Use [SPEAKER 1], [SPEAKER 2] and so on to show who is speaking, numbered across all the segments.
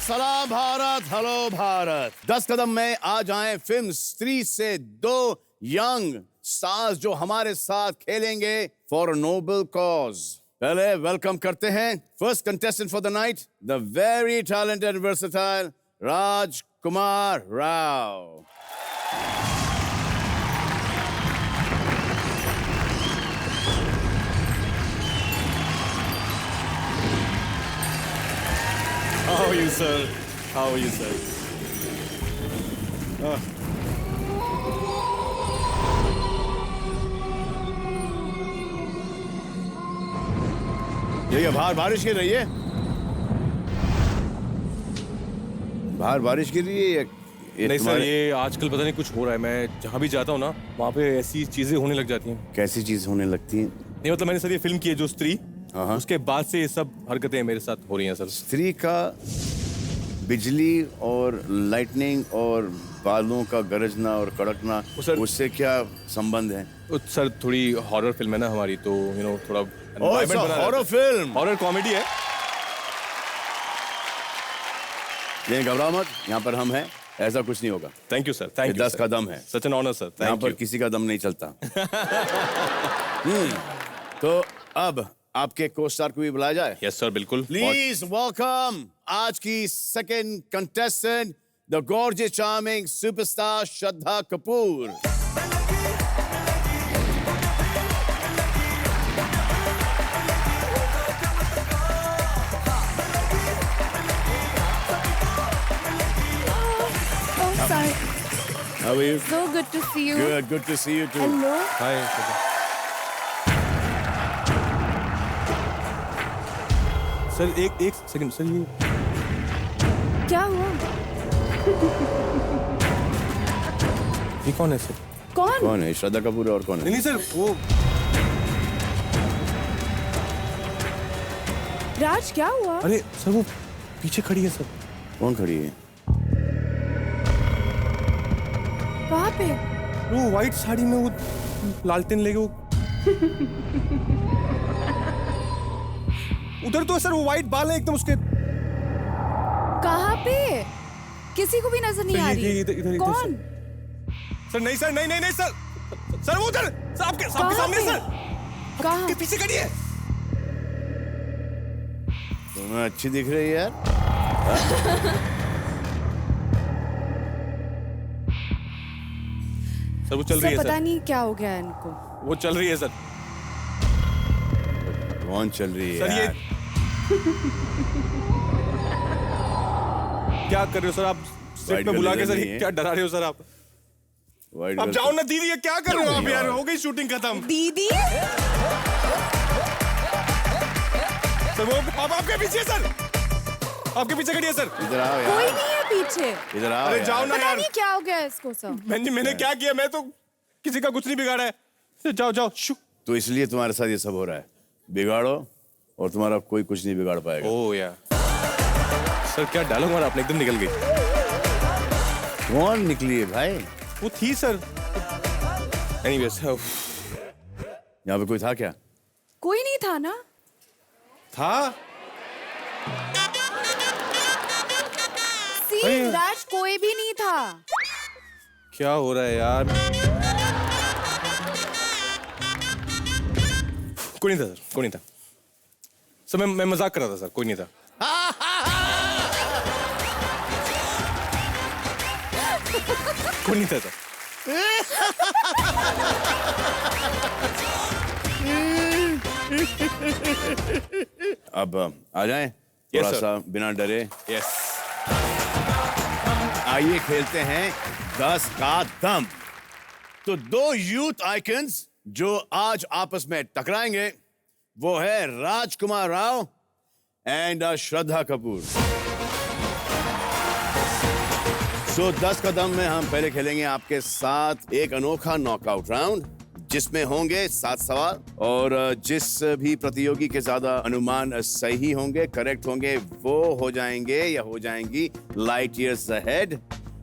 [SPEAKER 1] सलाम भारत, हेलो भारत। 10 कदम में आज आए फिल्म स्त्री से 2 यंग स्टार्स जो हमारे साथ खेलेंगे फॉर अ नोबल कॉज। पहले वेलकम करते हैं first contestant for the night, the very talented versatile Rajkumar Rao.
[SPEAKER 2] How are you, sir? How are you, sir?
[SPEAKER 1] ये बाहर बारिश गिर रही है? बाहर बारिश गिर रही है ये
[SPEAKER 2] नहीं सर, ये आजकल पता नहीं कुछ हो रहा है। मैं जहाँ भी जाता हूँ ना, वहाँ पे ऐसी चीजें होने लग जाती हैं।
[SPEAKER 1] कैसी चीज होने लगती है?
[SPEAKER 2] नहीं मतलब मैंने सर ये फिल्म की है जो स्त्री, उसके बाद से ये सब हरकतें मेरे साथ हो रही हैं सर।
[SPEAKER 1] स्त्री का बिजली और लाइटनिंग और बालों का गरजना और कड़कना, उससे क्या संबंध है?
[SPEAKER 2] सर थोड़ी हॉरर फिल्म है ना हमारी, तो थोड़ा
[SPEAKER 1] हॉरर फिल्म,
[SPEAKER 2] हॉरर कॉमेडी है।
[SPEAKER 1] ये घबरा मत, यहाँ पर हम हैं, ऐसा कुछ नहीं होगा।
[SPEAKER 2] Thank you sir, thank you.
[SPEAKER 1] 10 का दम है।
[SPEAKER 2] सच एन ऑनर सर,
[SPEAKER 1] यहाँ पर किसी का दम नहीं चलता। तो अब आपके को-स्टार को भी बुलाया जाए।
[SPEAKER 2] यस सर, बिल्कुल।
[SPEAKER 1] प्लीज वेलकम आज की second contestant, the gorgeous charming superstar Shraddha Kapoor.
[SPEAKER 3] Oh, sorry.
[SPEAKER 1] How are you?
[SPEAKER 3] So good to see you.
[SPEAKER 1] Good to see you too.
[SPEAKER 3] Hello.
[SPEAKER 2] Hi sir, एक सेकंड सर, ये
[SPEAKER 3] क्या हुआ?
[SPEAKER 2] ये कौन है सर?
[SPEAKER 1] कौन है? श्रद्धा कपूर और कौन है?
[SPEAKER 2] नहीं सर, वो
[SPEAKER 3] राज क्या हुआ?
[SPEAKER 2] अरे सर वो पीछे खड़ी है सर।
[SPEAKER 1] कौन खड़ी है?
[SPEAKER 3] कहाँ पे?
[SPEAKER 2] वो व्हाइट साड़ी में, वो लालटेन लेके वो उधर तो सर, वो व्हाइट बाल है एकदम उसके।
[SPEAKER 3] कहाँ पे? किसी को भी नजर नहीं आ रही।
[SPEAKER 2] इधर
[SPEAKER 3] कौन?
[SPEAKER 2] सर नहीं सर, नहीं सर, सर वो उधर आपके सामने सर,
[SPEAKER 3] कहाँ?
[SPEAKER 2] आपके पीछे खड़ी है।
[SPEAKER 1] तुम्हें अच्छी दिख रही है यार।
[SPEAKER 2] सर वो चल रही है
[SPEAKER 3] पता
[SPEAKER 2] सर,
[SPEAKER 3] नहीं क्या हो गया इनको।
[SPEAKER 2] वो चल रही है सर।
[SPEAKER 1] कौन चल रही है
[SPEAKER 2] सर ये
[SPEAKER 1] यार?
[SPEAKER 2] क्या कर रहे हो सर आप? स्क्रिप्ट में बुला के सर क्या डरा रहे हो सर आप? अब जाओ ना दीदी, ये क्या कर रहे हो आप यार? हो गई शूटिंग खत्म।
[SPEAKER 3] दीदी?
[SPEAKER 2] सर वो आपके पीछे है सर, आपके पीछे खड़ी है सर।
[SPEAKER 1] इधर आओ यार।
[SPEAKER 3] कोई नहीं है पीछे।
[SPEAKER 1] इधर आओ
[SPEAKER 2] अरे
[SPEAKER 1] यार।
[SPEAKER 2] जाओ ना
[SPEAKER 3] पता
[SPEAKER 2] यार।
[SPEAKER 3] नहीं क्या हो गया इसको सब।
[SPEAKER 2] मैंने क्या किया? मैं तो किसी का कुछ नहीं बिगाड़ा है। जाओ शू।
[SPEAKER 1] तो इसलिए तुम्हारे साथ ये सब हो रहा है। बिगाड़ो और तुम्हारा कोई कुछ नहीं बिगाड़ पाएगा।
[SPEAKER 2] ओह यार सर, क्या डायलॉग मारा आपने, एकदम निकल गई।
[SPEAKER 1] कौन निकली है भाई?
[SPEAKER 2] वो थी सर। एनीवेज,
[SPEAKER 1] यहाँ पे कोई था क्या?
[SPEAKER 3] कोई नहीं था ना?
[SPEAKER 2] था।
[SPEAKER 3] सी राज, कोई भी नहीं था।
[SPEAKER 2] क्या हो रहा है यार? कोई नहीं था सर, कोई नहीं था सर। मैं मजाक कर रहा था सर, कोई नहीं था। कोई नहीं था सर।
[SPEAKER 1] अब आ जाएं थोड़ा सा बिना डरे।
[SPEAKER 2] यस।
[SPEAKER 1] आइए खेलते हैं 10 का दम। तो 2 यूथ आइकन्स जो आज आपस में टकराएंगे वो है राजकुमार राव एंड श्रद्धा कपूर। सो 10 का दम में हम पहले खेलेंगे आपके साथ एक अनोखा नॉकआउट राउंड जिसमें होंगे 7 सवाल और जिस भी प्रतियोगी के ज्यादा अनुमान सही होंगे, करेक्ट होंगे, वो हो जाएंगे या हो जाएंगी लाइट ईयर्स अहेड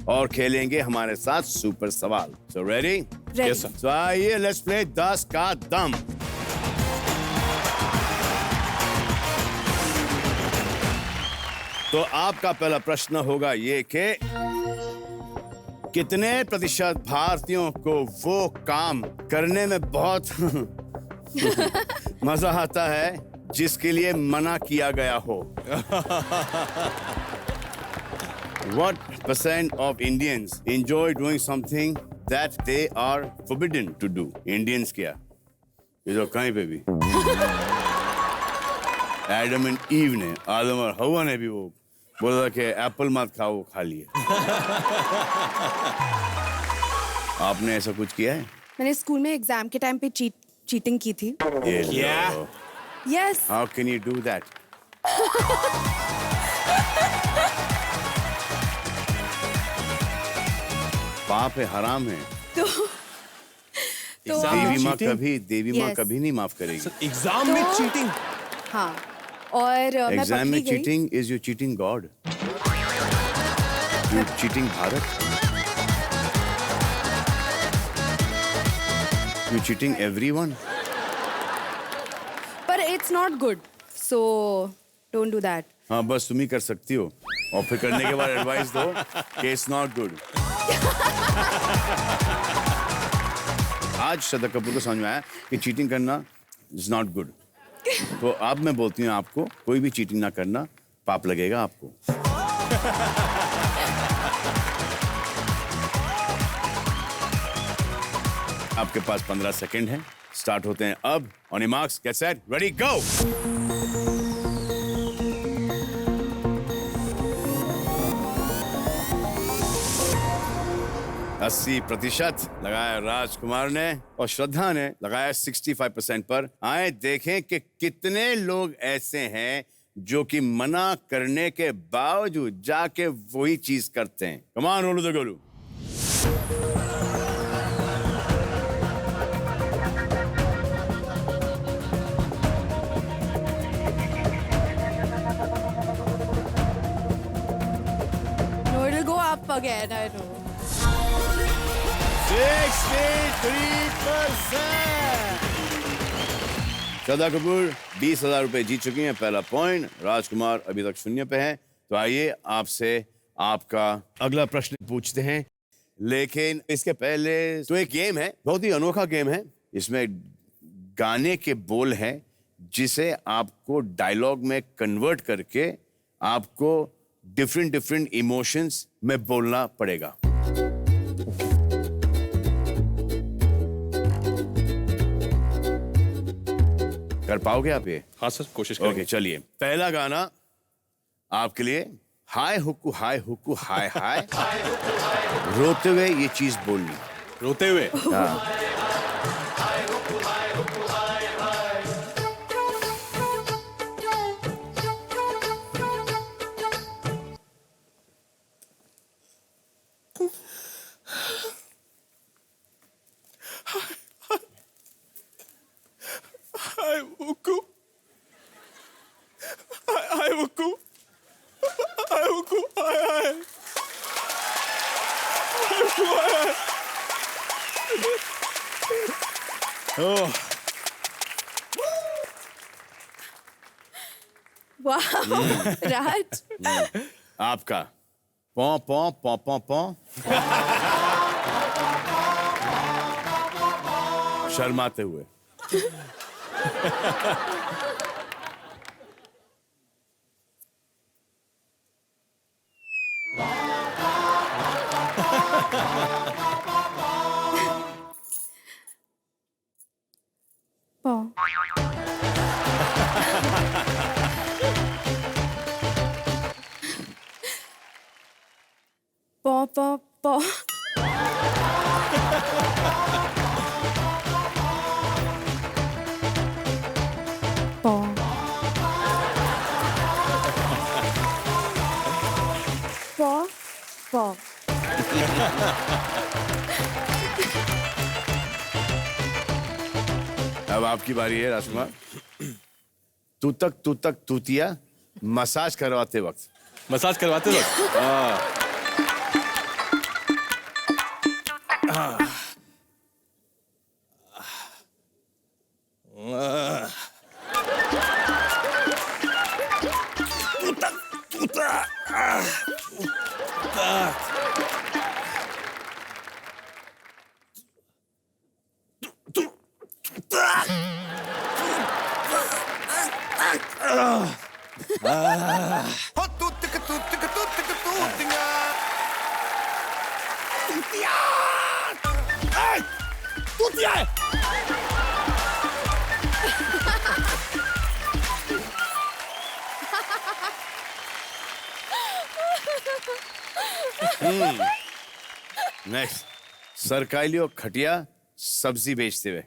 [SPEAKER 1] और खेलेंगे हमारे साथ सुपर सवाल। So ready?
[SPEAKER 2] Yes sir.
[SPEAKER 1] So आइए लेट्स प्ले 10 का दम। तो आपका पहला प्रश्न होगा ये कि कितने प्रतिशत भारतीयों को वो काम करने में बहुत मजा आता है जिसके लिए मना किया गया हो? What percent of Indians enjoy doing something that they are forbidden to do? Indians क्या? ये तो कहीं पे भी एडम एंड ईव ने, आदम और हवा ने भी वो बोला कि एप्पल मत खाओ, वो खा लिए। आपने ऐसा कुछ किया है?
[SPEAKER 3] मैंने स्कूल में एग्जाम के टाइम पे चीटिंग की थी।
[SPEAKER 2] क्या?
[SPEAKER 3] Yes.
[SPEAKER 1] How can you do that? पाप है, हराम है।
[SPEAKER 3] तो
[SPEAKER 1] देवी माँ
[SPEAKER 3] Yes.
[SPEAKER 1] कभी नहीं माफ करेगी।
[SPEAKER 2] एग्जाम में
[SPEAKER 3] तो-
[SPEAKER 2] चीटिंग?
[SPEAKER 3] हाँ, और मैं
[SPEAKER 1] एग्जाम में
[SPEAKER 3] पकड़ी गई।
[SPEAKER 1] Cheating is you cheating God, you cheating Bharat, you cheating everyone.
[SPEAKER 3] पर it's not good, so don't do that.
[SPEAKER 1] हाँ, बस तुम ही कर सकती हो और फिर करने के बाद एडवाइस दो कि इट्स नॉट गुड। आज श्रद्धा कपूर को समझ में आया कि चीटिंग करना इज नॉट गुड। तो अब मैं बोलती हूँ आपको, कोई भी चीटिंग ना करना, पाप लगेगा आपको। आपके पास 15 सेकंड है, स्टार्ट होते हैं अब। On your marks, get set, ready, go. 80% लगाया राजकुमार ने और श्रद्धा ने लगाया 65% पर। आए देखें कि कितने लोग ऐसे हैं जो कि मना करने के बावजूद जाके वही चीज करते हैं। Come on Rolu the Golu.
[SPEAKER 3] No, it'll go up again, I know.
[SPEAKER 1] 63%। Shraddha Kapoor 20,000 रुपए जीत चुकी हैं, पहला पॉइंट। राजकुमार अभी तक शून्य पे हैं। तो आइए आपसे आपका अगला प्रश्न पूछते हैं, लेकिन इसके पहले तो एक गेम है, बहुत ही अनोखा गेम है। इसमें गाने के बोल हैं जिसे आपको डायलॉग में कन्वर्ट करके आपको डिफरेंट डिफरेंट इमोशंस में बोलना पड़ेगा। कर पाओगे आप ये?
[SPEAKER 2] हाँ सर, कोशिश
[SPEAKER 1] ओके,
[SPEAKER 2] करेंगे।
[SPEAKER 1] चलिए। पहला गाना आपके लिए, हाय हुक्कू हाय हुक्कू हाय हाय। रोते हुए ये चीज बोलनी।
[SPEAKER 2] रोते हुए?
[SPEAKER 1] हाँ।
[SPEAKER 2] हाय हुक्कू, हाय हुक्कू, हाय हुक्कू, हाय हाय, हाय हुक्कू, हाय हाय। ओह,
[SPEAKER 3] Wow, Raj.
[SPEAKER 1] आपका पौ पौ पौ पौ पौ। शर्माते हुए।
[SPEAKER 3] Paw. Paw, paw, paw. Paw. Paw, paw.
[SPEAKER 1] अब आपकी बारी है राजकुमार। तू तक तूतिया मसाज करवाते वक्त।
[SPEAKER 2] मसाज करवाते वक्त? हो तूतिक तूतिक तूतिक तूतिया तूतिया तूतिया
[SPEAKER 1] नेक्स्ट, सरकाइलियो खटिया सब्जी बेचते हुए।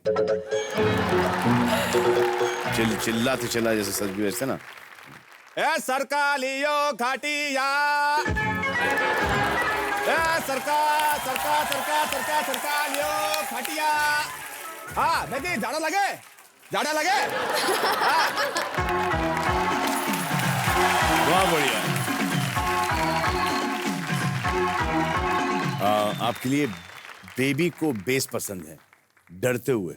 [SPEAKER 1] चिल्लाते चिल्ला जैसे सब्जी बेचते ना।
[SPEAKER 2] ए सरकालियो घाटिया ए सरकालियो घाटिया। हाँ बेटी झाड़ा लगे
[SPEAKER 1] वाह बढ़िया। आपके लिए बेबी को बेस पसंद है, डरते हुए।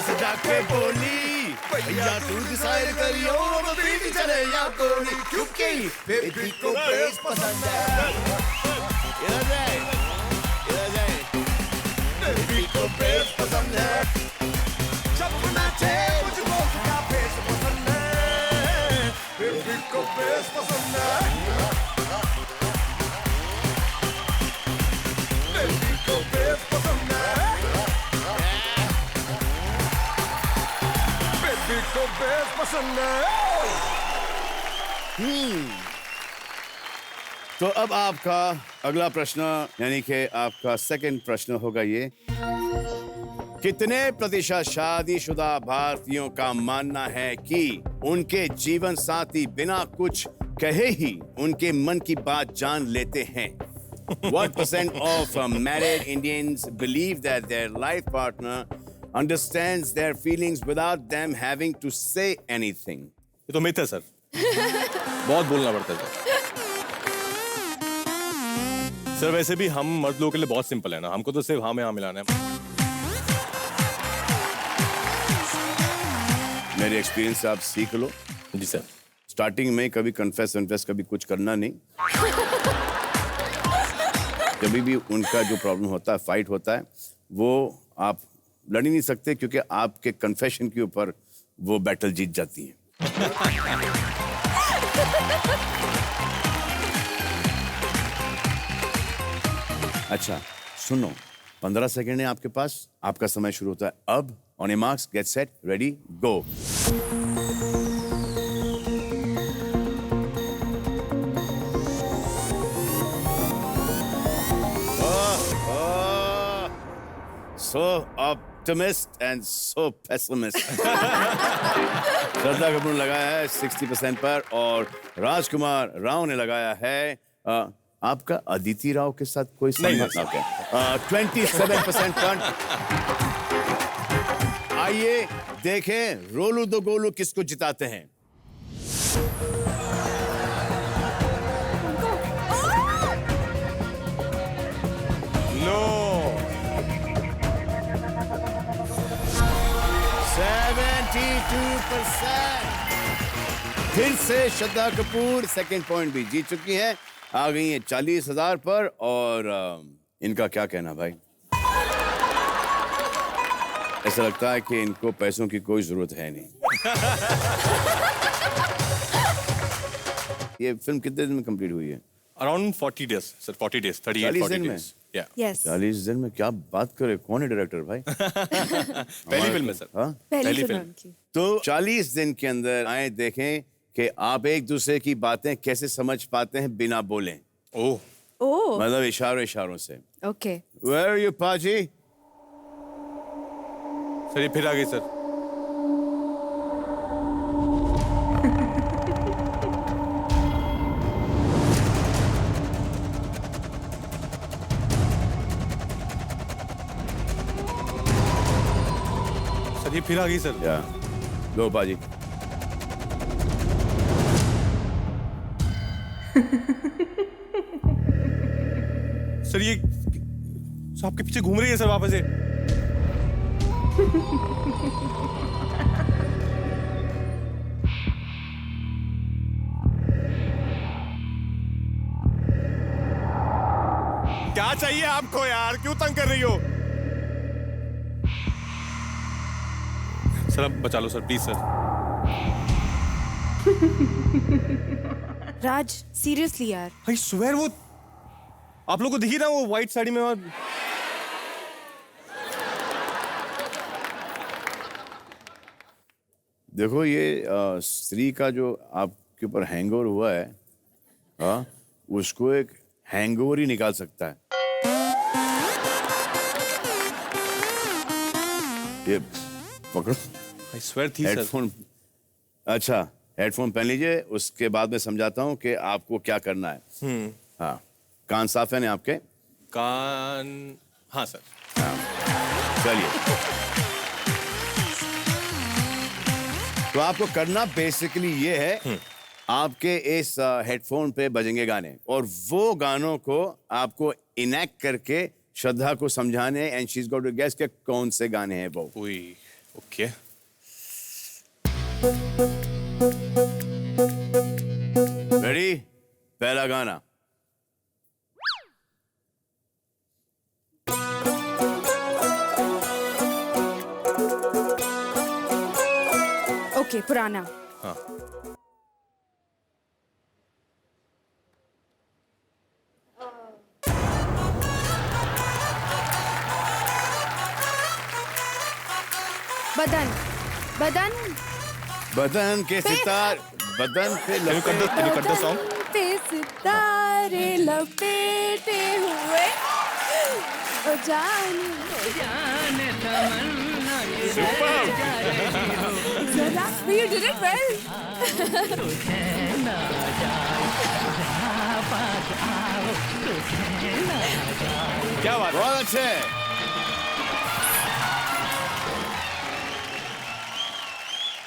[SPEAKER 1] सजा के बोली भैया तू डिसाइड करियो बेबी चले या कोई, क्योंकि बेबी को बेस पसंद है। इधर जाए बेबी को बेस पसंद है। जब नाचे मुझको उसका बेस पसंद है। बेबी को बेस पसंद है। बेबी को बेस पसंद है। को बेस पसंद है। तो अब आपका अगला प्रश्न यानी कि आपका सेकंड प्रश्न होगा ये, कितने प्रतिशत शादीशुदा भारतीयों का मानना है कि उनके जीवन साथी बिना कुछ कहे ही उनके मन की बात जान लेते हैं? What % of married Indians believe that their life partner understands their feelings without them having to say anything?
[SPEAKER 2] ये तो मिथ है सर। बहुत बोलना पड़ता है सर। वैसे भी हम मर्द लोगों के लिए बहुत सिंपल है ना, हमको तो सिर्फ हाँ में हाँ मिलाना है।
[SPEAKER 1] मेरे एक्सपीरियंस से आप सीख लो।
[SPEAKER 2] जी सर।
[SPEAKER 1] स्टार्टिंग में कभी कन्फेस कभी कुछ करना नहीं। कभी भी उनका जो प्रॉब्लम होता है, फाइट होता है, वो आप लड़ ही नहीं सकते, क्योंकि आपके कन्फेशन के ऊपर वो बैटल जीत जाती है। अच्छा सुनो, 15 सेकंड है आपके पास, आपका समय शुरू होता है अब। On A marks get set ready go. So optimist and so pessimist. Shraddha Kapoor लगाया है 60% पर और राजकुमार राव ने लगाया है आपका अदिति राव के साथ कोई संबंध नहीं, 27% पर। आइए देखें रोलू दो गोलू किसको जिताते हैं।
[SPEAKER 2] नो
[SPEAKER 1] 72%। फिर से श्रद्धा कपूर सेकंड पॉइंट भी जीत चुकी है, आ गई है 40,000 पर। और इनका क्या कहना भाई? ऐसा लगता है कि इनको पैसों की कोई जरूरत है नहीं। ये फिल्म कितने दिन में कंप्लीट हुई है?
[SPEAKER 2] Around 40 days sir. 40 डेज 38
[SPEAKER 1] दिन में?
[SPEAKER 2] डेज।
[SPEAKER 3] Yes.
[SPEAKER 1] 40 दिन में क्या बात करे, कौन है डायरेक्टर भाई?
[SPEAKER 2] पहली फिल्म है सर।
[SPEAKER 1] हाँ?
[SPEAKER 3] पहली फिल्म की।
[SPEAKER 1] तो 40 दिन के अंदर आए देखें कि आप एक दूसरे की बातें कैसे समझ पाते हैं बिना बोले।
[SPEAKER 2] ओह
[SPEAKER 1] मतलब इशारों से।
[SPEAKER 3] Okay.
[SPEAKER 1] Where are you, पाजी?
[SPEAKER 2] सर ये फिर आ गई सर। सर ये फिर आ गई सर।
[SPEAKER 1] या लो पाजी।
[SPEAKER 2] सर ये सर आपके पीछे घूम रही है सर वापस से। क्या चाहिए आपको यार, क्यों तंग कर रही हो? सर अब बचा लो sir, please sir.
[SPEAKER 3] Raj seriously यार।
[SPEAKER 2] भाई स्वेर वो आप लोगों को दिखी ना वो व्हाइट साड़ी में और
[SPEAKER 1] देखो ये स्त्री का जो आपके ऊपर हैंगओवर हुआ है, उसको एक हैंगओवर ही निकाल सकता है। ये पकड़ो।
[SPEAKER 2] आई स्वेर थी सर।
[SPEAKER 1] हेडफोन, अच्छा हेडफोन पहन लीजिए, उसके बाद मैं समझाता हूँ कि आपको क्या करना है। हाँ, कान साफ है ना आपके?
[SPEAKER 2] कान, हाँ सर।
[SPEAKER 1] चलिए, तो आपको करना बेसिकली ये है, आपके इस हेडफोन पे बजेंगे गाने और वो गानों को आपको इनेक्ट करके श्रद्धा को समझाने, and she is going to guess के कौन से गाने हैं वो।
[SPEAKER 2] ओके।
[SPEAKER 1] रेडी? पहला गाना।
[SPEAKER 3] ओके, पुराना।
[SPEAKER 2] हाँ।
[SPEAKER 3] बदन बदन
[SPEAKER 1] बदन के सितार, बदन पे
[SPEAKER 2] कर दो सॉन्ग।
[SPEAKER 3] पे सितारे लपेटे हुए ओ जान तमन्ना जरा, you did it well.
[SPEAKER 2] क्या बात है?
[SPEAKER 1] बहुत अच्छे।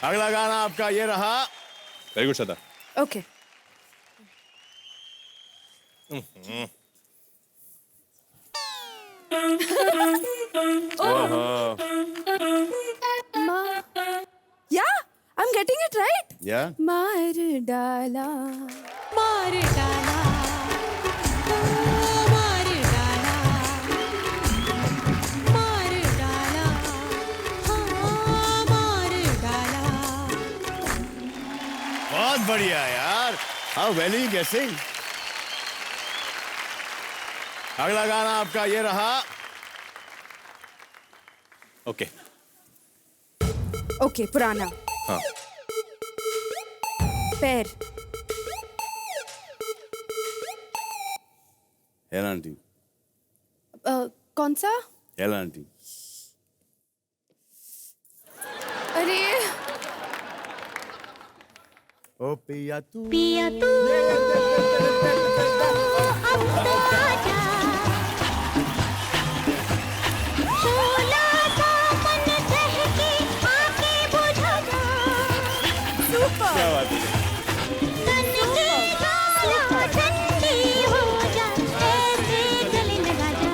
[SPEAKER 1] अगला गाना आपका ये रहा।
[SPEAKER 2] Very good Shraddha.
[SPEAKER 3] Okay. Yeah, I'm getting it right.
[SPEAKER 1] Yeah.
[SPEAKER 3] मार डाला, मार डाला, मार डाला, मार डाला, मार डाला।
[SPEAKER 1] बहुत बढ़िया यार। How well are you guessing? अगला गाना आपका ये रहा।
[SPEAKER 2] ओके।
[SPEAKER 3] ओके, पुराना।
[SPEAKER 2] हाँ।
[SPEAKER 3] पैर।
[SPEAKER 1] Helen aunty.
[SPEAKER 3] कौन सा?
[SPEAKER 1] Helen aunty.
[SPEAKER 3] अरे
[SPEAKER 1] ओ पिया तू,
[SPEAKER 4] पिया तू अब तो आजा, शोला सा मन बहके आके बुझा जा,
[SPEAKER 3] सुपर।
[SPEAKER 2] क्या बात है?
[SPEAKER 4] तन की लाला ठंडी हो जा, ऐसे गले लगा जा।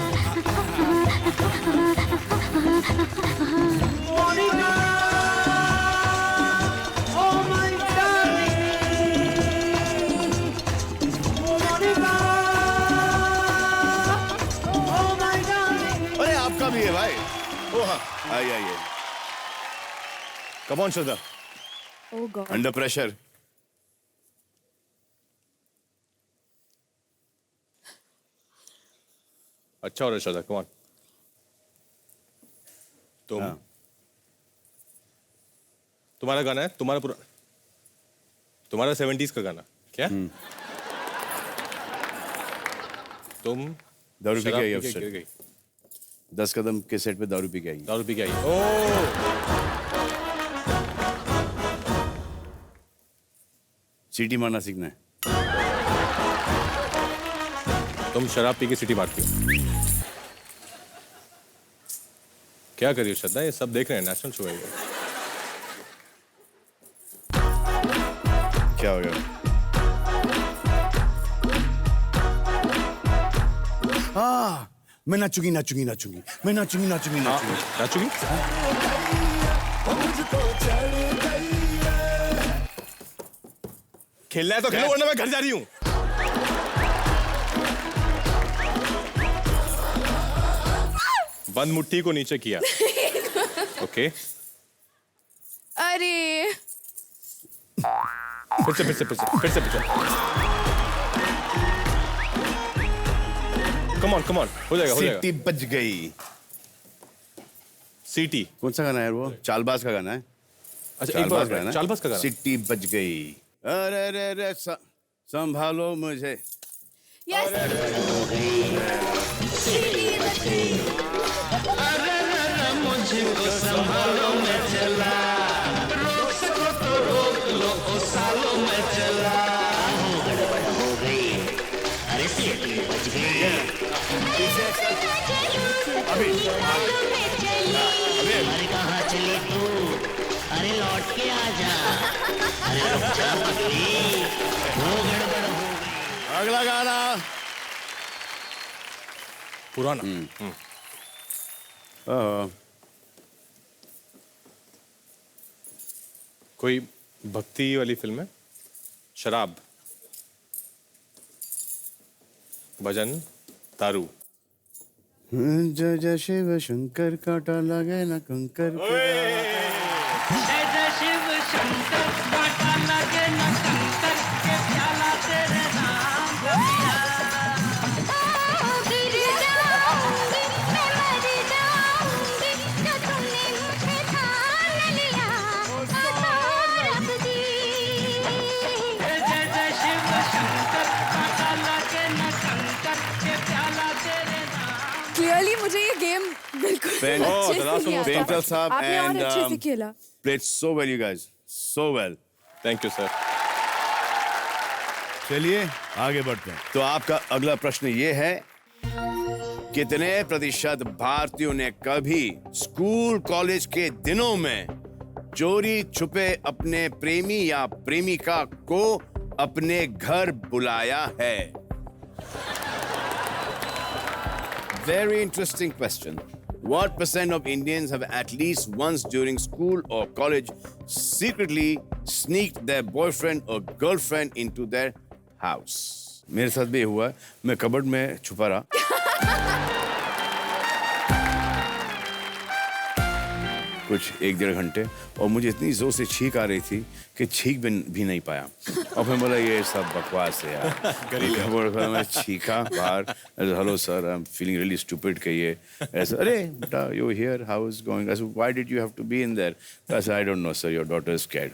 [SPEAKER 1] अरे आपका भी है भाई। ओ हाँ, आइए।
[SPEAKER 2] Come on Shraddha.
[SPEAKER 3] Oh God.
[SPEAKER 1] Under pressure.
[SPEAKER 2] अच्छा हो रहा है श्रद्धा, कम ऑन।
[SPEAKER 1] हाँ।
[SPEAKER 2] तुम्हारा गाना है, तुम्हारा 70s का गाना क्या? तुम
[SPEAKER 1] दारू पी के
[SPEAKER 2] शराब
[SPEAKER 1] आई
[SPEAKER 2] पी के
[SPEAKER 1] अफसर।
[SPEAKER 2] गिर गई।
[SPEAKER 1] 10 कदम के सेट पे दारू पी के आई।
[SPEAKER 2] दारू पी के आई। ओह,
[SPEAKER 1] सीटी मारना सीखना है।
[SPEAKER 2] तुम शराब पी के सिटी मारती हो। क्या करिए श्रद्धा, ये सब देख रहे हैं, नेशनल शो है ये।
[SPEAKER 1] क्या हो गया? हाँ, मैं नाचूंगी। मैं नाचूंगी।
[SPEAKER 2] नाचूंगी? खेलना है तो खेलो, वरना मैं घर जा रही हूँ। बंद मुट्ठी को नीचे किया। ओके।
[SPEAKER 3] अरे
[SPEAKER 2] फिर से। कम ऑन, हो जाएगा।
[SPEAKER 1] सीटी बज गई।
[SPEAKER 2] सीटी
[SPEAKER 1] कौन सा गाना है वो? चालबाज का गाना है।
[SPEAKER 2] अच्छा, एक बार चालबाज का गाना।
[SPEAKER 1] सिटी बज गई। अरे संभालो मुझे।
[SPEAKER 3] यस
[SPEAKER 5] मुझको संभालो मैं चला, रोक सको तो रोक लो ओ सालों में चला। गड़बड़ हो गई, अरे सीटी बज गई।
[SPEAKER 1] अभी
[SPEAKER 5] अरे कहाँ चली तू, अरे लौट के आ जा, अरे रुक जा पगली, वो गड़बड़ हो गई।
[SPEAKER 1] अगला गाना
[SPEAKER 2] पुराना। कोई भक्ति वाली फिल्म है? शराब, भजन, दारू।
[SPEAKER 1] जय जय शिव शंकर, काटा लगे न कंकर।
[SPEAKER 5] जय जय शिव शंकर, काटा लगे न कंकर, के प्याला तेरे नाम का पिया। गिर जाऊंगी, मैं मर जाऊंगी, जो तुमने मुझे ठान लिया, रब जी। जय जय शिव शंकर, काटा लगे न कंकर, के प्याला तेरे नाम।
[SPEAKER 3] क्लियरली मुझे ये गेम बिल्कुल अच्छे से नहीं आता।
[SPEAKER 1] पेंटर साहब
[SPEAKER 3] आपने और
[SPEAKER 1] and
[SPEAKER 3] अच्छे से खेला।
[SPEAKER 1] played so well you guys, so well.
[SPEAKER 2] Thank you sir.
[SPEAKER 1] चलिए आगे बढ़ते हैं। तो आपका अगला प्रश्न ये है, कितने प्रतिशत भारतीयों ने कभी स्कूल कॉलेज के दिनों में चोरी छुपे अपने प्रेमी या प्रेमिका को अपने घर बुलाया है? Very interesting question. What percent of Indians have at least once during school or college secretly sneaked their boyfriend or girlfriend into their house? मेरे साथ भी हुआ है। मैं कबर्ड में छुपा रहा। कुछ 1-1.5 घंटे, और मुझे इतनी जोर से छींक आ रही थी कि छींक भी नहीं पाया। और फिर बोला ये सब बकवास है यार। मैं छींका बाहर, hello sir, I am feeling really stupid कि ये ऐसा। अरे बेटा, you here, how is going? I said why did you have to be in there? I said I don't know sir, your daughter is scared.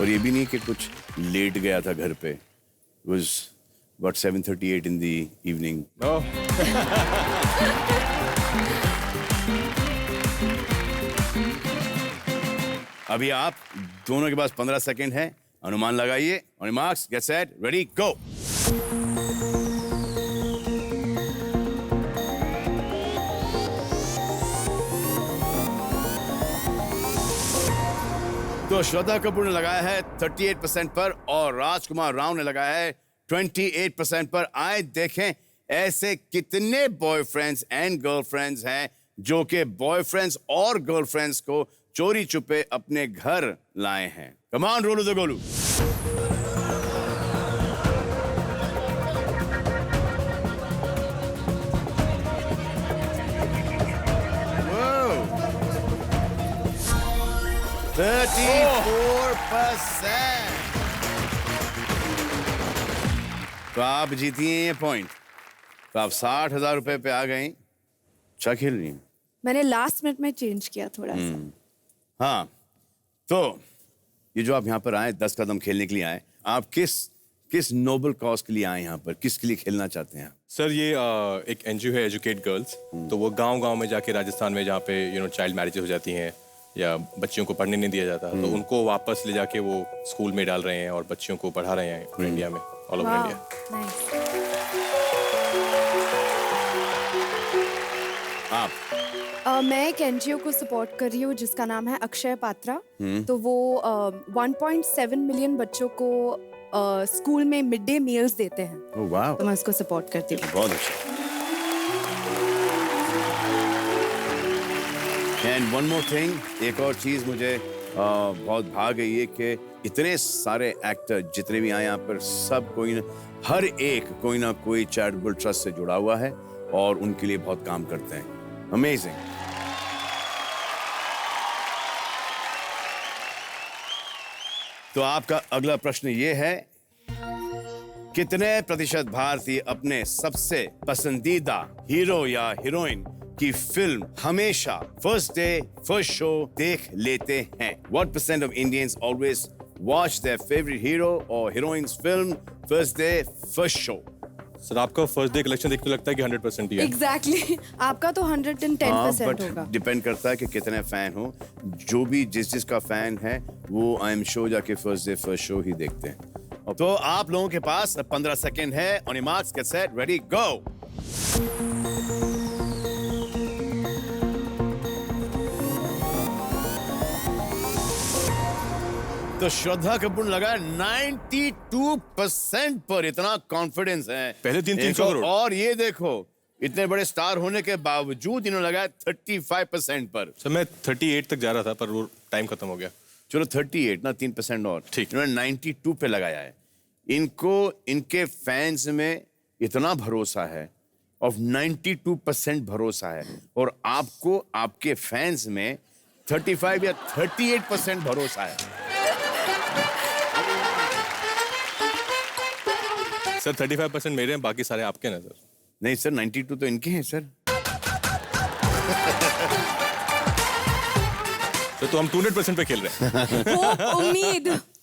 [SPEAKER 1] और ये भी नहीं कि कुछ लेट गया था घर पे। It was about 7:38 in the evening.
[SPEAKER 2] Oh.
[SPEAKER 1] अभी आप दोनों के पास 15 सेकंड है, अनुमान लगाइए। On your marks, get set, ready, go. तो श्रद्धा कपूर ने लगाया है 38% पर और राजकुमार राव ने लगाया है 28% पर। आए देखें ऐसे कितने बॉयफ्रेंड्स एंड गर्लफ्रेंड्स हैं जो कि बॉयफ्रेंड्स और गर्लफ्रेंड्स को चोरी छुपे अपने घर लाए हैं। Come on Rolu the Golu. Whoa. 34%। तो आप जीती हैं ये पॉइंट। तो आप 60,000 रुपए पे आ गई। अच्छा खेल रही हैं।
[SPEAKER 3] मैंने लास्ट मिनट में चेंज किया थोड़ा सा।
[SPEAKER 1] हाँ, तो ये जो आप यहाँ पर आए 10 कदम खेलने के लिए आए, आप किस नोबल कॉज के लिए आए यहाँ पर? किसके लिए खेलना चाहते हैं?
[SPEAKER 2] सर ये एक एनजीओ है एजुकेट गर्ल्स। तो वो गांव-गांव में जाके राजस्थान में जहाँ पे चाइल्ड मैरिजेस हो जाती हैं या बच्चियों को पढ़ने नहीं दिया जाता, तो उनको वापस ले जाके वो स्कूल में डाल रहे हैं और बच्चियों को पढ़ा रहे हैं पूरे इंडिया में, ऑल ओवर इंडिया।
[SPEAKER 1] आप
[SPEAKER 3] मैं एक एनजीओ को सपोर्ट कर रही हूँ जिसका नाम है अक्षय पात्रा। तो वो 1.7 मिलियन बच्चों को स्कूल में मिड डे मील्स देते हैं।
[SPEAKER 1] ओह वाह,
[SPEAKER 3] तो मैं उसको सपोर्ट करती हूँ।
[SPEAKER 1] बहुत अच्छा। एंड वन मोर थिंग, एक और चीज मुझे बहुत भा गई है कि इतने सारे एक्टर जितने भी आए यहाँ पर, सब हर एक कोई ना कोई चैरिटेबल ट्रस्ट से जुड़ा हुआ है और उनके लिए बहुत काम करते हैं। अमेजिंग। तो आपका अगला प्रश्न ये है, कितने प्रतिशत भारतीय अपने सबसे पसंदीदा हीरो या हीरोइन की फिल्म हमेशा फर्स्ट डे फर्स्ट शो देख लेते हैं? What percent of Indians always watch their favorite hero or heroine's film first day first show?
[SPEAKER 2] Sir आपका फर्स्ट डे कलेक्शन देखने लगता है कि 100% ही है।
[SPEAKER 3] एग्जैक्टली आपका तो 110% होगा।
[SPEAKER 1] डिपेंड करता है कि कितने फैन हो। जो भी जिसका फैन है वो आई एम शो जाके फर्स्ट डे फर्स्ट शो ही देखते हैं। तो आप लोगों के पास 15 सेकंड है। On your marks, get set, ready, go. तो श्रद्धा कपूर लगा 92% पर। इतना कॉन्फिडेंस है
[SPEAKER 2] पहले 300 करोड़।
[SPEAKER 1] और ये देखो, इतने बड़े स्टार होने के बावजूद इन्होंने लगाया 35% पर।
[SPEAKER 2] सर मैं 38 तक जा रहा था पर वो टाइम खत्म हो गया।
[SPEAKER 1] चलो 38 ना, 3% और।
[SPEAKER 2] ठीक।
[SPEAKER 1] इन्होंने 92 पे लगाया है। इनको इनके फैंस में इतना भरोसा है और 92% भरोसा है, और आपको आपके फैंस में 35 या 38% भरोसा है।
[SPEAKER 2] सर 35% मेरे हैं, बाकी सारे आपके हैं सर।
[SPEAKER 1] नहीं सर, 92 तो इनके हैं सर।
[SPEAKER 2] तो हम 200% पे खेल रहे हैं।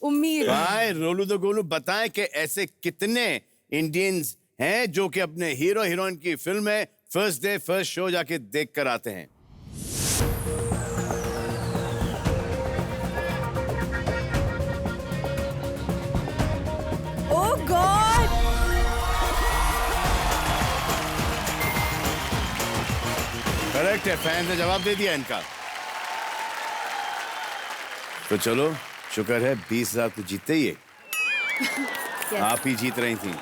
[SPEAKER 3] उम्मीद।
[SPEAKER 1] भाई रोलू तो गोलू, बताएं कि ऐसे कितने इंडियंस हैं जो कि अपने हीरो हीरोइन की फिल्म में फर्स्ट डे फर्स्ट शो जाके देख कर आते हैं।
[SPEAKER 3] ओह गॉड,
[SPEAKER 1] करेक्ट है, फैन ने जवाब दे दिया इनका। तो चलो, शुक्र है 20,000 तो जीते ही है।
[SPEAKER 3] Yes.
[SPEAKER 1] आप ही जीत रही थी।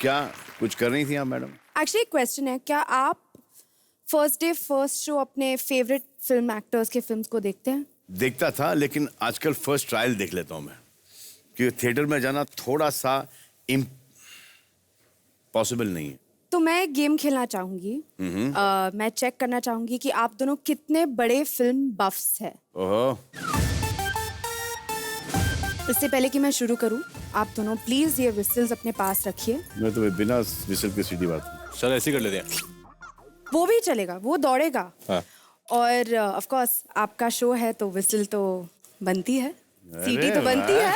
[SPEAKER 1] क्या कुछ कर रही थी आप मैडम?
[SPEAKER 3] एक्चुअली क्वेश्चन है, क्या आप फर्स्ट डे फर्स्ट शो अपने फेवरेट फिल्म एक्टर्स के फिल्म्स को देखते हैं?
[SPEAKER 1] देखता था, लेकिन आजकल फर्स्ट ट्रायल देख लेता हूं मैं, क्योंकि थिएटर में जाना थोड़ा सा पॉसिबल नहीं है।
[SPEAKER 3] तो मैं एक गेम खेलना चाहूंगी। मैं चेक करना चाहूंगी कि आप दोनों कितने बड़े फिल्म बफ्स हैं।
[SPEAKER 1] ओहो।
[SPEAKER 3] इससे पहले कि मैं शुरू करूं, आप दोनों प्लीज ये विसल्स अपने पास रखिए।
[SPEAKER 1] मैं तो बिना विसल के सीधी बात।
[SPEAKER 2] सर ऐसे ही कर लेते हैं।
[SPEAKER 3] वो भी चलेगा, वो दौड़ेगा।
[SPEAKER 2] हाँ।
[SPEAKER 3] और ऑफ कोर्स आपका शो है तो विसल तो बनती है, सीटी तो बनती है।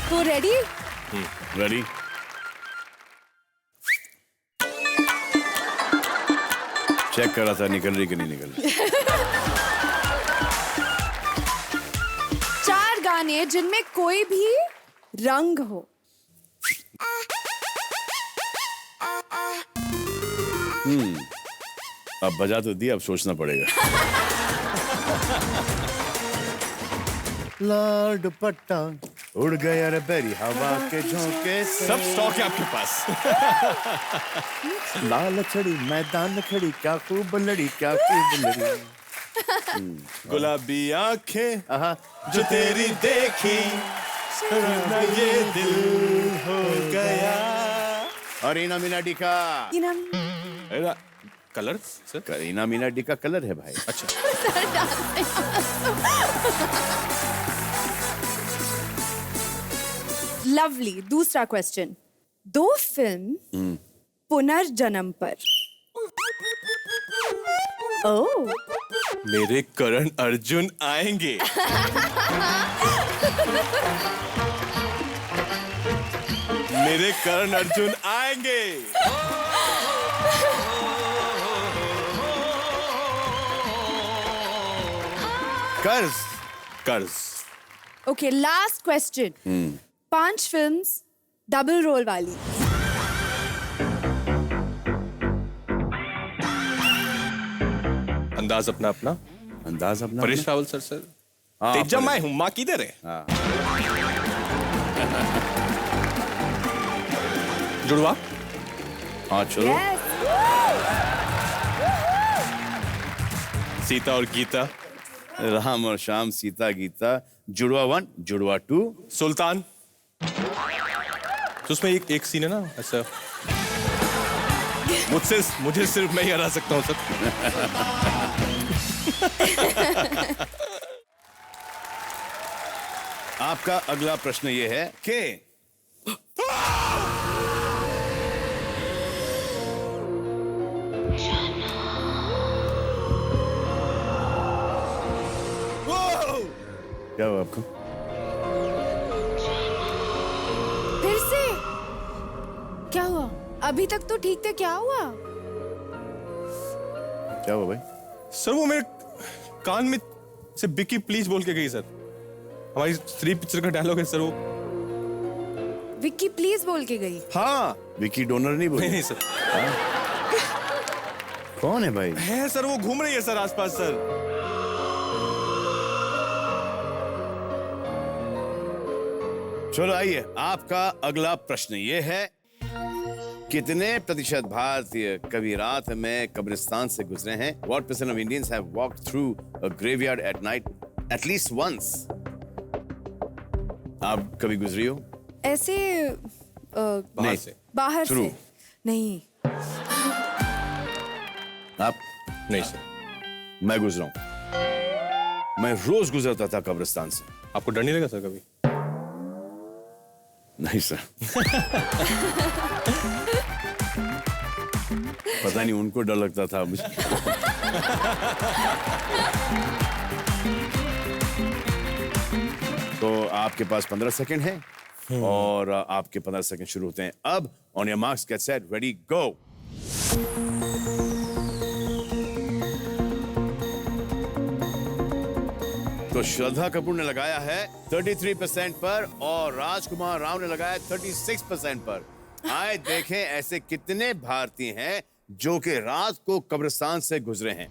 [SPEAKER 3] तो रेडी?
[SPEAKER 1] रेडी। चेक कर रहा था निकल रही कि नहीं निकल रही।
[SPEAKER 3] 4 गाने जिनमें कोई भी रंग हो।
[SPEAKER 1] अब बजा तो दिया, अब सोचना पड़ेगा। लाल दुपट्टा उड़ गया रे बेरी हवा के झोंके से।
[SPEAKER 2] सब स्टॉक है आपके पास।
[SPEAKER 1] लाल छड़ी मैदान खड़ी, क्या खूब लड़ी, क्या खूब लड़ी।
[SPEAKER 2] गुलाबी आंखें
[SPEAKER 1] आहा,
[SPEAKER 2] जो तेरी देखी ये दिल हो गया।
[SPEAKER 1] अरीना मिनाटी का।
[SPEAKER 2] Colour sir?
[SPEAKER 1] करीना मिनाटी का कलर है भाई।
[SPEAKER 2] अच्छा।
[SPEAKER 3] लवली। दूसरा क्वेश्चन, 2 फिल्म पुनर्जन्म पर। ओह,
[SPEAKER 2] मेरे करण अर्जुन आएंगे। मेरे करण अर्जुन आएंगे।
[SPEAKER 1] Karz.
[SPEAKER 2] Karz.
[SPEAKER 3] Okay, last question, 5 films double role वाली।
[SPEAKER 2] अंदाज अपना अपना।
[SPEAKER 1] अंदाज अपना
[SPEAKER 2] परेश रावल सर
[SPEAKER 1] हाँ,
[SPEAKER 2] तेजा
[SPEAKER 1] परेश।
[SPEAKER 2] मैं हूँ माँ किधर है?
[SPEAKER 1] हाँ।
[SPEAKER 2] जुड़वा।
[SPEAKER 1] हाँ चलो।
[SPEAKER 3] Yes.
[SPEAKER 2] सीता और गीता।
[SPEAKER 1] राम और श्याम, सीता गीता, जुड़वा 1, जुड़वा 2।
[SPEAKER 2] सुल्तान। तो उसमें एक सीन है ना ऐसा, मुझे सिर्फ मैं ही हरा सकता हूँ सर।
[SPEAKER 1] आपका अगला प्रश्न ये है कि क्या हुआ आपको?
[SPEAKER 3] फिर से क्या हुआ? अभी तक तो ठीक थे, क्या हुआ?
[SPEAKER 1] क्या हुआ भाई?
[SPEAKER 2] सर वो मेरे कान में से बिकी प्लीज बोल के गई सर। हमारी स्त्री पिक्चर का डायलॉग है सर वो।
[SPEAKER 3] विक्की प्लीज बोल के गई।
[SPEAKER 1] हाँ, विकी डोनर नहीं बोली।
[SPEAKER 2] नहीं सर।
[SPEAKER 1] कौन है भाई?
[SPEAKER 2] है सर, वो घूम रही है सर आसपास सर।
[SPEAKER 1] चलो आइए, आपका अगला प्रश्न ये है, कितने प्रतिशत भारतीय कभी रात में कब्रिस्तान से गुजरे हैं? What percent of Indians have walked through a graveyard at night at least once? आप कभी गुजरी हो?
[SPEAKER 3] ऐसे
[SPEAKER 2] बाहर
[SPEAKER 1] नहीं।
[SPEAKER 2] से।
[SPEAKER 3] बाहर
[SPEAKER 1] Through।
[SPEAKER 3] से नहीं।
[SPEAKER 1] आप?
[SPEAKER 2] नहीं सर।
[SPEAKER 1] मैं गुजरा हूं। मैं रोज गुजरता था कब्रिस्तान से।
[SPEAKER 2] आपको डर नहीं लगा सर कभी?
[SPEAKER 1] नहीं सर। पता नहीं उनको डर लगता था मुझे। तो आपके पास 15 सेकंड है और आपके 15 सेकंड शुरू होते हैं अब। On your marks, get set, ready, go. तो श्रद्धा कपूर ने लगाया है 33% पर और राजकुमार राव ने लगाया 36% पर। आए देखें ऐसे कितने भारतीय हैं जो कि रात को कब्रिस्तान से गुजरे हैं।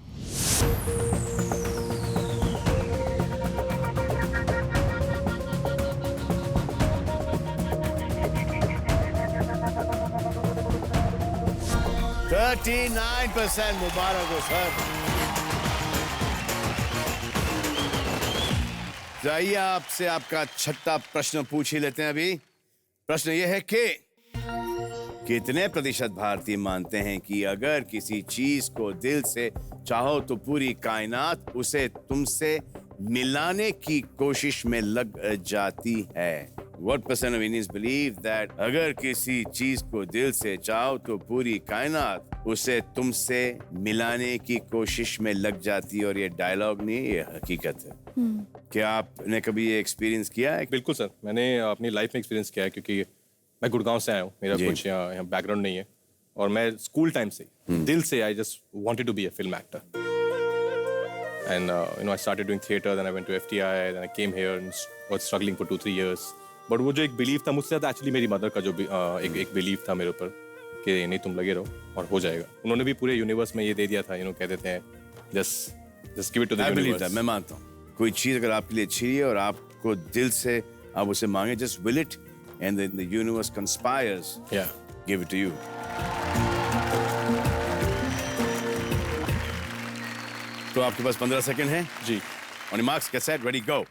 [SPEAKER 1] %39 मुबारक हो सर। जाइए, आपसे आपका छठा प्रश्न पूछ ही लेते हैं अभी। प्रश्न यह है कि कितने प्रतिशत भारतीय मानते हैं कि अगर किसी चीज को दिल से चाहो तो पूरी कायनात उसे तुमसे मिलाने की कोशिश में लग जाती है? What percent of Indians believe that अगर किसी चीज को दिल से चाहो तो पूरी कायनात उसे तुमसे मिलाने की कोशिश में लग जाती है? और ये डायलॉग नहीं, ये हकीकत है। क्या आपने कभी ये एक्सपीरियंस किया है?
[SPEAKER 2] बिल्कुल सर, मैंने अपनी लाइफ में एक्सपीरियंस किया है क्योंकि मैं गुड़गांव से आया हूँ। मेरा
[SPEAKER 1] जी।
[SPEAKER 2] कुछ यहाँ बैकग्राउंड नहीं है और मैं स्कूल टाइम से दिल से I just wanted to be a film actor. And I started doing theatre, then I went to FTI, then I came here and was struggling for 2-3 years. But वो जो एक बिलीव था मुझसे ज़्यादा actually मेरी मदर का जो एक बिलीव था मेरे ऊपर कि नहीं तुम लगे रहो और हो जाएगा। उन्होंने भी पूरे यूनिवर्स में ये दे दिया था, कह देते हैं just give it to the
[SPEAKER 1] I believe
[SPEAKER 2] universe.
[SPEAKER 1] that, मैं मानता हूँ। कोई चीज अगर आपके लिए अच्छी है और आपको दिल से आप उसे मांगे, just will it and then the universe conspires,
[SPEAKER 2] Yeah.
[SPEAKER 1] give it to you. तो आपके पास 15 सेकंड है
[SPEAKER 2] जी।
[SPEAKER 1] On your marks, get set, ready, go.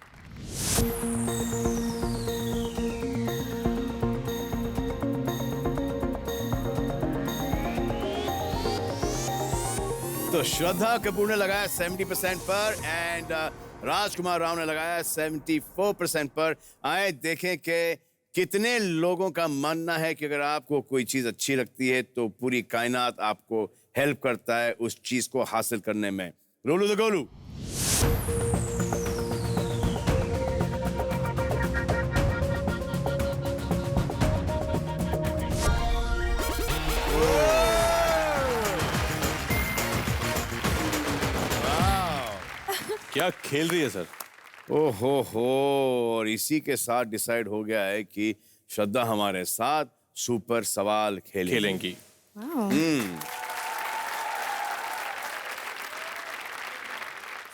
[SPEAKER 1] तो श्रद्धा कपूर ने लगाया 70% पर एंड राजकुमार राव ने लगाया 74% पर। आए देखें कि कितने लोगों का मानना है कि अगर आपको कोई चीज अच्छी लगती है तो पूरी कायनात आपको हेल्प करता है उस चीज को हासिल करने में। रोलू द गोलू।
[SPEAKER 2] क्या खेल रही है सर?
[SPEAKER 1] ओहो हो, और इसी के साथ डिसाइड हो गया है कि श्रद्धा हमारे साथ सुपर सवाल खेलेंगी।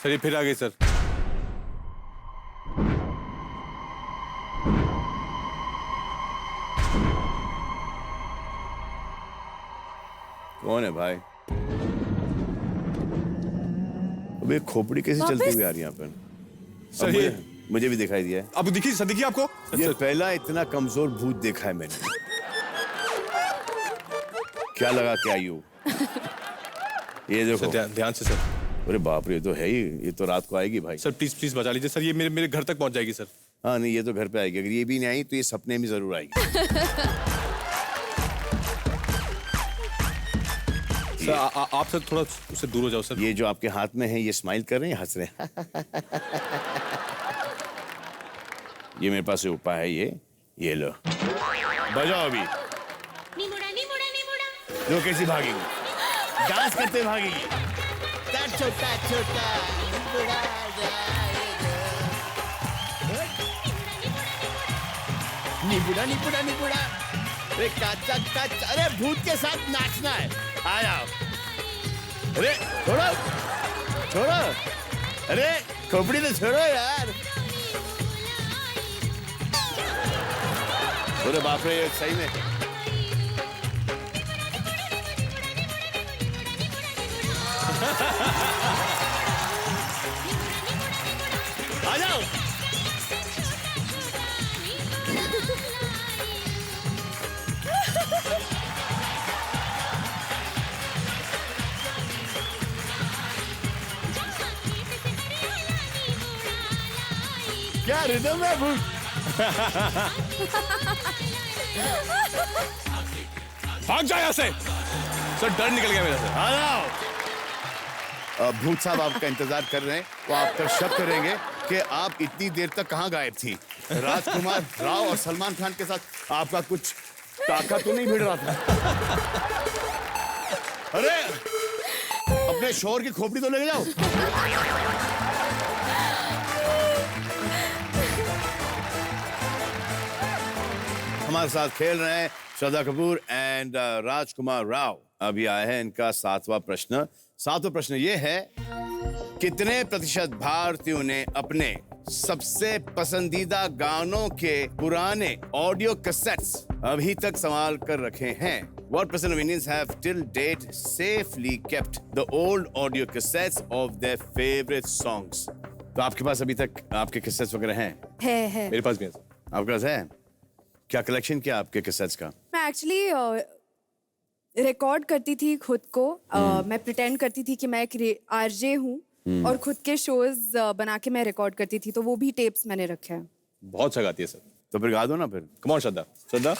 [SPEAKER 2] सर ये फिर आ गई सर।
[SPEAKER 1] कौन है भाई? अबे खोपड़ी कैसे चलती हुई आ रही है यहाँ पर?
[SPEAKER 2] सर
[SPEAKER 1] अब
[SPEAKER 2] ये
[SPEAKER 1] मुझे भी दिखाई दिया है।
[SPEAKER 2] अब दिखी सर, दिखी आपको?
[SPEAKER 1] ये पहला इतना कमजोर भूत देखा है मैंने। क्या लगा के आई हो? ये देखो।
[SPEAKER 2] सर ध्यान से सर।
[SPEAKER 1] अरे बाप रे, ये तो है ही, ये तो रात को आएगी भाई।
[SPEAKER 2] सर प्लीज प्लीज बचा लीजिए सर, ये मेरे घर तक पहुंच जाएगी सर।
[SPEAKER 1] हाँ नहीं, ये तो घर पे आएगी। अगर ये भी नहीं आई तो ये सपने में जरूर आएगी।
[SPEAKER 2] सर आप सर थोड़ा उससे दूर हो जाओ सर।
[SPEAKER 1] ये जो आपके हाथ में है, ये स्माइल कर रहे हैं, हंस रहे हैं। ये मेरे पास एक उपाय है, ये लो, बजाओ अभी।
[SPEAKER 4] निमुड़ा निमुड़ा निमुड़ा
[SPEAKER 1] जो कैसी भागेगी, डांस करते भागेगी। छोटा छोटा निबुड़ा निबुड़ा निबुड़ा, अरे काचा काचा, अरे भूत के साथ नाचना है, आ जाओ। अरे छोड़ो छोड़ो, अरे खोपड़ी तो छोड़ो यार। अरे बाप रे, सही में आ जाओ। क्या रिदम है भूत?
[SPEAKER 2] भाग जाओ यहाँ से। सर डर निकल गया मेरा सर।
[SPEAKER 1] आ जाओ। भूत साहब आपका इंतजार कर रहे हैं, वो आपका शक करेंगे कि आप इतनी देर तक कहाँ गायब थी। राजकुमार राव और सलमान खान के साथ आपका कुछ टाका तो नहीं भिड़ रहा था? अरे अपने शोर की खोपड़ी तो लेके जाओ। हमारे साथ खेल रहे हैं श्रद्धा कपूर एंड राजकुमार राव। अभी आया है इनका 7वां प्रश्न। 7वां प्रश्न ये है, कितने प्रतिशत भारतीयों ने अपने सबसे पसंदीदा गानों के पुराने ऑडियो कैसेट्स अभी तक संभाल कर रखे हैं? What percent of Indians have till date safely kept the old audio cassettes of their favorite songs? तो आपके पास अभी तक आपके कैसेट्स वगैरह हैं?
[SPEAKER 3] है।
[SPEAKER 2] मेरे पास भी है सर।
[SPEAKER 1] आपके पास है? क्या कलेक्शन क्या आपके कैसेट्स का?
[SPEAKER 3] मैं एक्चुअली रिकॉर्ड करती थी खुद को। मैं प्रिटेंड करती थी कि मैं एक आरजे हूँ और खुद के शोज बना के मैं रिकॉर्ड करती थी, तो वो भी टेप्स मैंने रखे हैं।
[SPEAKER 2] बहुत अच्छा गाती है सर।
[SPEAKER 1] तो फिर गा दो ना फिर।
[SPEAKER 2] कम ऑन श्रद्धा। श्रद्धा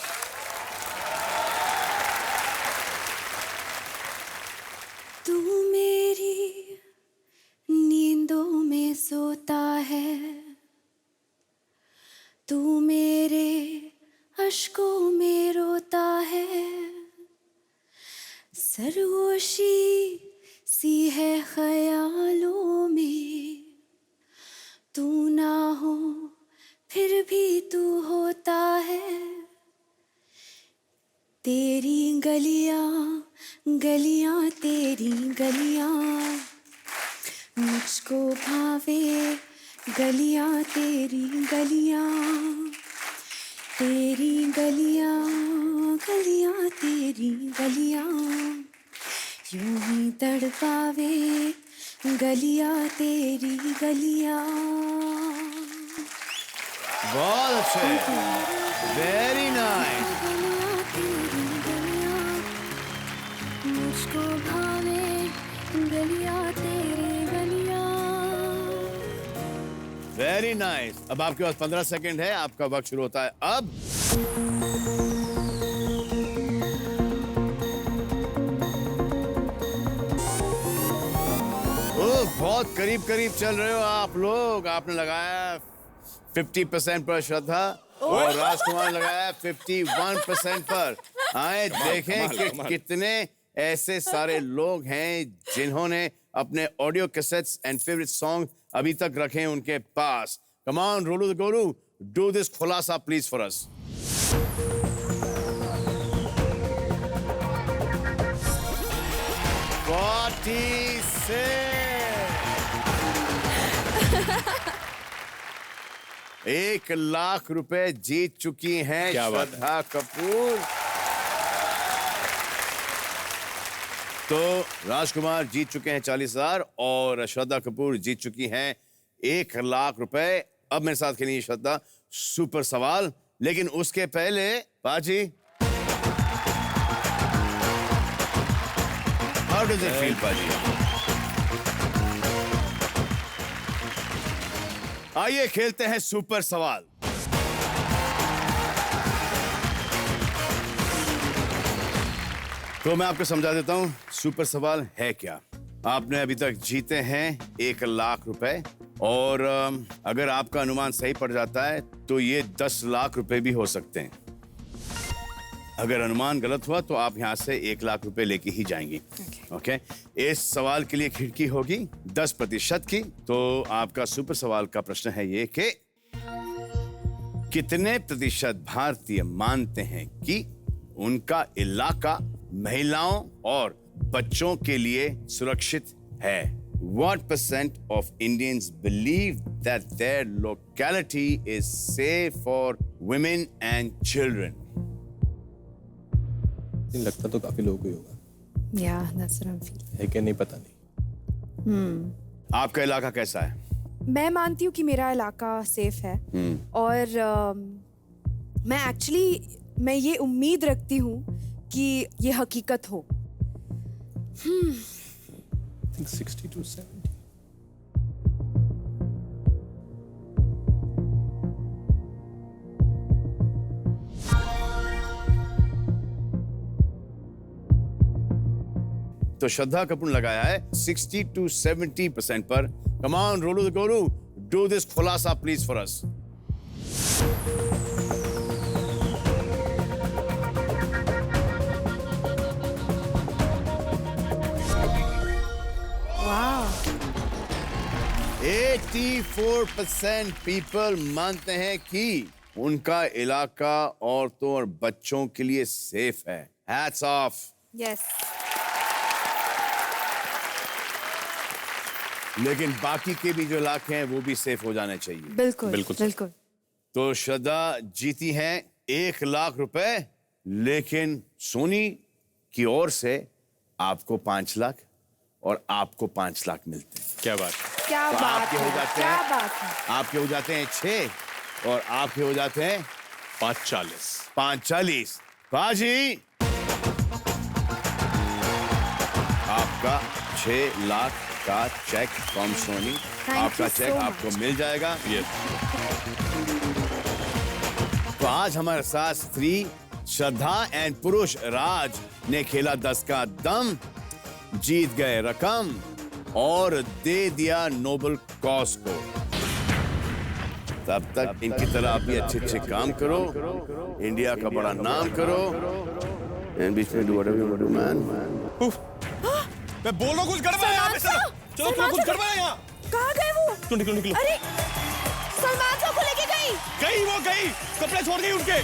[SPEAKER 3] तू मेरी नींदों में सोता है, तू मेरे अश्कों में रोता है, सरगोशी सी है ख्यालों में, तू ना हो फिर भी तू होता है, तेरी गलियां गलियां तेरी गलियां मुझको भावे, गलियां तेरी गलियां तेरी गलियां गलियां तेरी गलियां यूं ही तड़पावे, गलियां तेरी गलियां।
[SPEAKER 1] बहुत अच्छे, वेरी नाइस।
[SPEAKER 3] मुझको भावे गलियां तेरी गलियां।
[SPEAKER 1] Very nice. अब आपके पास 15 सेकंड है, आपका वक्त शुरू होता है अब। बहुत करीब करीब चल रहे हो आप लोग। आपने लगाया 50% पर श्रद्धा और राजकुमार लगाया 51% पर। आए देखें कि कितने ऐसे सारे लोग हैं जिन्होंने अपने audio cassettes and favourite song अभी तक रखें उनके पास। Come on Rolu the Golu, do this खुलासा प्लीज फॉर अस। ₹1,00,000 जीत चुकी हैं
[SPEAKER 2] क्या बात है।
[SPEAKER 1] श्रद्धा कपूर। तो राजकुमार जीत चुके हैं 40,000 और श्रद्धा कपूर जीत चुकी हैं ₹1,00,000। अब मेरे साथ खेलेंगी श्रद्धा सुपर सवाल, लेकिन उसके पहले पाजी, हाउ डज इट फील पाजी? आइए खेलते हैं सुपर सवाल। तो मैं आपको समझा देता हूं सुपर सवाल है क्या। आपने अभी तक जीते हैं ₹1,00,000 और अगर आपका अनुमान सही पड़ जाता है तो ये ₹10,00,000 भी हो सकते हैं। अगर अनुमान गलत हुआ तो आप यहाँ से ₹1,00,000 लेके ही जाएंगी। ओके। इस सवाल के लिए खिड़की होगी 10% की। तो आपका सुपर सवाल का प्रश्न है ये कि कितने प्रतिशत भारतीय मानते हैं कि उनका इलाका महिलाओं और बच्चों के लिए सुरक्षित है? What percent of Indians believe that their locality is safe for women and children?
[SPEAKER 2] लगता तो काफी लोगों को ही होगा,
[SPEAKER 3] Yeah, that's what I'm feeling.
[SPEAKER 2] है कि नहीं पता नहीं।
[SPEAKER 1] आपका इलाका कैसा है?
[SPEAKER 3] मैं मानती हूँ कि मेरा इलाका सेफ है और मैं ये उम्मीद रखती हूँ कि ये हकीकत हो।
[SPEAKER 2] I think 60 to 70.
[SPEAKER 1] तो श्रद्धा कपूर लगाया है 60 to 70% पर। Come on Rolu the Golu, do this खुलासा प्लीज फॉर अस।
[SPEAKER 3] वाह,
[SPEAKER 1] 84% पीपल मानते हैं कि उनका इलाका औरतों और बच्चों के लिए सेफ है। Hats off.
[SPEAKER 3] यस।
[SPEAKER 1] लेकिन बाकी के भी जो इलाके हैं वो भी सेफ हो जाने चाहिए।
[SPEAKER 3] बिल्कुल
[SPEAKER 2] बिल्कुल सर।
[SPEAKER 3] बिल्कुल।
[SPEAKER 1] तो श्रद्धा जीती हैं ₹1,00,000, लेकिन सोनी की ओर से आपको 5 लाख और आपको 5 लाख मिलते हैं।
[SPEAKER 2] क्या बात।
[SPEAKER 3] क्या
[SPEAKER 1] तो
[SPEAKER 3] बात
[SPEAKER 1] आपके हो
[SPEAKER 3] है,
[SPEAKER 1] जाते
[SPEAKER 3] क्या
[SPEAKER 1] हैं,
[SPEAKER 3] बात है।
[SPEAKER 1] आपके हो जाते हैं 6 और आपके हो जाते हैं
[SPEAKER 2] 540।
[SPEAKER 1] 540। बाजी, आपका 6 लाख का चेक फ्रॉम सोनी। आपका
[SPEAKER 3] you
[SPEAKER 1] चेक
[SPEAKER 3] so
[SPEAKER 1] आपको
[SPEAKER 3] much.
[SPEAKER 1] मिल जाएगा।
[SPEAKER 2] Yes.
[SPEAKER 1] तो आज हमारे साथ स्त्री श्रद्धा एंड पुरुष राज ने खेला 10 का दम, जीत गए रकम और दे दिया नोबल कॉज को। तब तक इनकी तरह आप भी अच्छे काम करो, इंडिया का बड़ा नाम करो। एंड बीच में do whatever you want to man.
[SPEAKER 2] मैं बोल रहा हूँ कुछ गड़बड़ है यहाँ पे सर। चलो
[SPEAKER 3] सलमान
[SPEAKER 2] कुछ
[SPEAKER 3] सर,
[SPEAKER 2] गड़बड़ है यहाँ।
[SPEAKER 3] कहाँ गए वो?
[SPEAKER 2] तो निकलो।
[SPEAKER 3] अरे सलमान साहब को लेके गई।
[SPEAKER 2] गई वो गई, कपड़े छोड़ गई उनके।